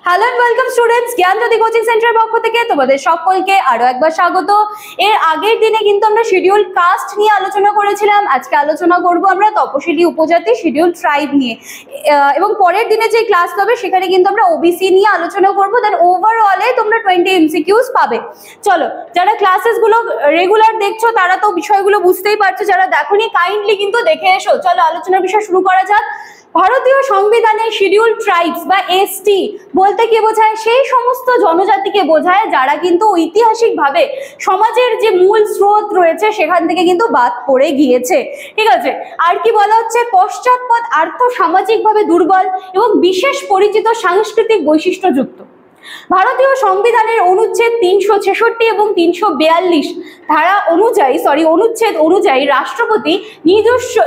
Hello and welcome students, জ্ঞানজ্যোতি coaching সেন্টারের পক্ষ থেকে তোমাদের সকলকে আরো একবার স্বাগত। এর আগের দিনে কিন্তু আমরা শিডিউল কাস্ট নিয়ে আলোচনা করেছিলাম। আজকে আলোচনা করব আমরা তপশিলি উপজাতি শিডিউল ট্রাইব নিয়ে, এবং পরের দিনে যে ক্লাস হবে সেখানে কিন্তু আমরা ওবিসি নিয়ে আলোচনা করব। দেন ওভারঅলে তোমরা 20 এমসিকিউস পাবে। চলো, যারা ক্লাসেস গুলো রেগুলার দেখছো তারা তো বিষয়গুলো বুঝতেই পারছো, যারা দেখোনি কাইন্ডলি কিন্তু দেখে এসো। চলো, আলোচনার বিষয় শুরু করা যাক। ভারতীয় সংবিধানের শিডিউল ট্রাইবস বা এসটি বলতে কি বোঝায়? সেই সমস্ত জনজাতিকে বোঝায় যারা কিন্তু ঐতিহাসিকভাবে সমাজের যে মূল স্রোত রয়েছে সেখান থেকে কিন্তু বাদ পড়ে গিয়েছে। ঠিক আছে, আর কি বলা হচ্ছে? পশ্চাৎপদ, আর্থ সামাজিকভাবে দুর্বল এবং বিশেষ পরিচিত সাংস্কৃতিক বৈশিষ্ট্যযুক্ত। ভারতীয় সংবিধানের অনুচ্ছেদ 366 এবং 342 ধারা অনুযায়ী অনুচ্ছেদ অনুযায়ী রাষ্ট্রপতি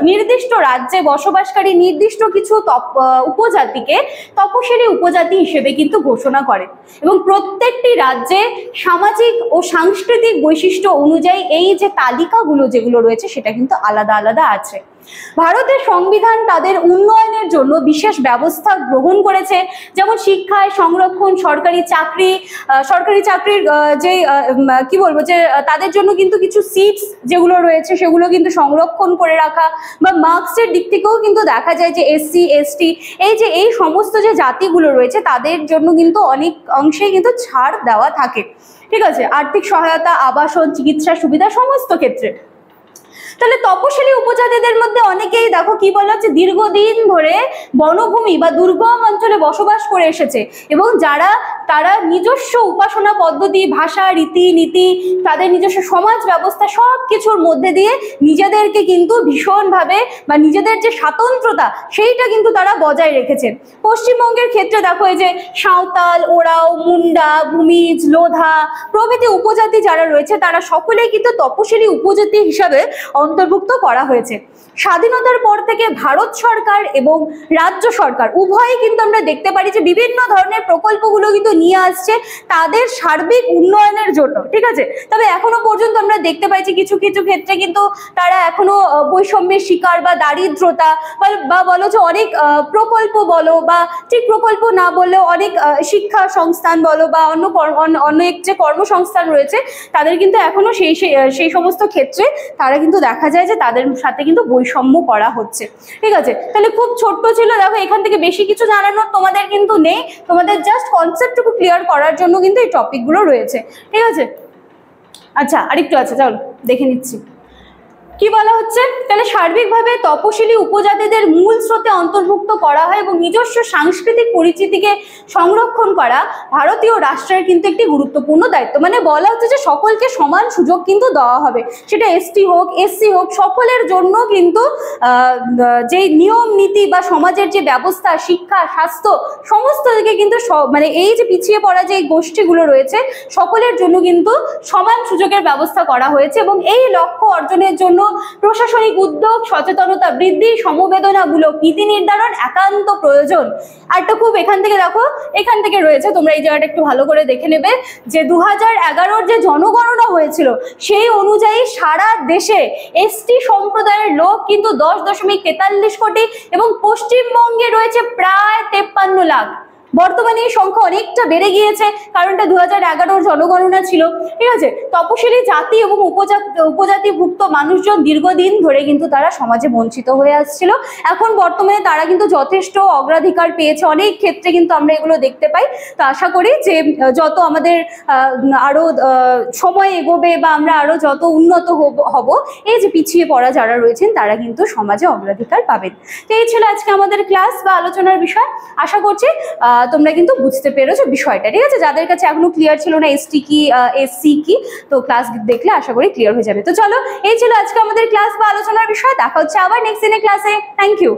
নির্দিষ্ট রাজ্যে বসবাসকারী নির্দিষ্ট কিছু উপজাতিকে তপশিলি উপজাতি হিসেবে কিন্তু ঘোষণা করে, এবং প্রত্যেকটি রাজ্যে সামাজিক ও সাংস্কৃতিক বৈশিষ্ট্য অনুযায়ী এই যে তালিকাগুলো যেগুলো রয়েছে সেটা কিন্তু আলাদা আলাদা আছে। ভারতের সংবিধান তাদের উন্নয়নের জন্য বিশেষ ব্যবস্থা গ্রহণ করেছে, যেমন শিক্ষায় সংরক্ষণ, সরকারি চাকরির যে কি বলবো যে তাদের জন্য কিন্তু কিছু সিটস যেগুলো রয়েছে সেগুলো কিন্তু সংরক্ষণ করে রাখা, বা মার্কসের দিক থেকেও কিন্তু দেখা যায় যে এসসি এসটি এই সমস্ত যে জাতিগুলো রয়েছে তাদের জন্য কিন্তু অনেক অংশেই কিন্তু ছাড় দেওয়া থাকে। ঠিক আছে, আর্থিক সহায়তা, আবাসন, চিকিৎসা সুবিধা সমস্ত ক্ষেত্রে। তাহলে তপশিলি উপজাতিদের মধ্যে অনেকেই দেখো কি বলা হচ্ছে, দীর্ঘদিন ধরে বনভূমি বা দুর্গম অঞ্চলে বসবাস করে এসেছে, এবং তারা নিজস্ব উপাসনা পদ্ধতি, ভাষা, রীতিনীতি, তাদের নিজস্ব সমাজ ব্যবস্থা সব কিছুর মধ্যে দিয়ে নিজেদেরকে কিন্তু ভীষণভাবে বা নিজেদের যে স্বাতন্ত্রতা সেইটা কিন্তু তারা বজায় রেখেছে। পশ্চিমবঙ্গের ক্ষেত্রে দেখো এই যে সাঁওতাল, ওরাও, মুন্ডা, ভূমিজ, লোধা প্রভৃতি উপজাতি যারা রয়েছে তারা সকলেই কিন্তু তপশিলি উপজাতি হিসাবে অন্তর্ভুক্ত করা হয়েছে। স্বাধীনতার পর থেকে ভারত সরকার এবং রাজ্য সরকার উভয়ই কিন্তু আমরা দেখতে পারি যে বিভিন্ন ধরনের প্রকল্পগুলো কিন্তু নিয়ে আসছে তাদের সার্বিক উন্নয়নের জন্য। ঠিক আছে, তবে এখনো পর্যন্ত আমরা দেখতে পাই যে কিছু কিছু ক্ষেত্রে কিন্তু তারা এখনো বৈষম্যের শিকার বা দারিদ্রতা বা বলো যে অনেক প্রকল্প বলো, বা ঠিক প্রকল্প না বললেও অনেক শিক্ষা সংস্থান বলো বা অনেক যে কর্মসংস্থান রয়েছে তাদের কিন্তু এখনো সেই সমস্ত ক্ষেত্রে তারা কিন্তু দেখা যায় যে তাদের সাথে কিন্তু বৈষম্য করা হচ্ছে। ঠিক আছে, তাহলে খুব ছোট্ট ছিল, দেখো এখান থেকে বেশি কিছু জানানোর তোমাদের কিন্তু নেই, তোমাদের জাস্ট কনসেপ্টটুকু ক্লিয়ার করার জন্য কিন্তু এই টপিকগুলো রয়েছে। ঠিক আছে, আচ্ছা আরেকটু আছে, চলো দেখে নিচ্ছি কি বলা হচ্ছে। তাহলে সার্বিকভাবে তপশিলি উপজাতিদের মূল স্রোতে অন্তর্ভুক্ত করা হয় এবং নিজস্ব সাংস্কৃতিক পরিচিতিকে সংরক্ষণ করা ভারতীয় রাষ্ট্রের কিন্তু একটি গুরুত্বপূর্ণ দায়িত্ব। মানে বলা হচ্ছে যে সকলকে সমান সুযোগ কিন্তু দেওয়া হবে, সেটা এসটি হোক এসসি হোক, সকলের জন্য কিন্তু যে নিয়ম নীতি বা সমাজের যে ব্যবস্থা, শিক্ষা, স্বাস্থ্য সমস্ত দিকে কিন্তু মানে এই যে পিছিয়ে পড়া যে গোষ্ঠীগুলো রয়েছে সকলের জন্য কিন্তু সমান সুযোগের ব্যবস্থা করা হয়েছে, এবং এই লক্ষ্য অর্জনের জন্য প্রশাসনিক উদ্যোগ, সচেতনতা বৃদ্ধি, সমবেদনামূলক নীতি নির্ধারণ একান্ত প্রয়োজন। আরটা খুব এখান থেকে দেখো, এখান থেকে রয়েছে, তোমরা এই জায়গাটা একটু ভালো করে দেখে নেবে যে 2011 যে জনগণনা হয়েছিল সেই অনুযায়ী সারা দেশে এসটি সম্প্রদায়ের লোক কিন্তু 10.43 কোটি, এবং পশ্চিমবঙ্গে রয়েছে প্রায় 53 লাখ। বর্তমানে এই সংখ্যা অনেকটা বেড়ে গিয়েছে, কারণটা 2011 জনগণনা ছিল। ঠিক আছে, তপশিলি জাতি এবং উপজাতিভুক্ত মানুষজন দীর্ঘদিন ধরে কিন্তু তারা সমাজে বঞ্চিত হয়ে আসছিল। এখন বর্তমানে তারা কিন্তু যথেষ্ট অগ্রাধিকার পেয়েছে অনেক ক্ষেত্রে, কিন্তু আমরা এগুলো দেখতে পাই। তো আশা করি যে যত আমাদের আরো সময় এগোবে বা আমরা আরো যত উন্নত হব, এই যে পিছিয়ে পড়া যারা রয়েছেন তারা কিন্তু সমাজে অগ্রাধিকার পাবেন। তো এই ছিল আজকে আমাদের ক্লাস বা আলোচনার বিষয়। আশা করছি তোমরা কিন্তু বুঝতে পেরেছো বিষয়টা। ঠিক আছে, যাদের কাছে এখনো ক্লিয়ার ছিল না এসটি কি এসসি কি, তো ক্লাস দেখলে আশা করি ক্লিয়ার হয়ে যাবে। তো চলো, এই ছিল আজকে আমাদের ক্লাস বা আলোচনার বিষয়। দেখা হচ্ছে আবার নেক্সট দিনের ক্লাসে। Thank you.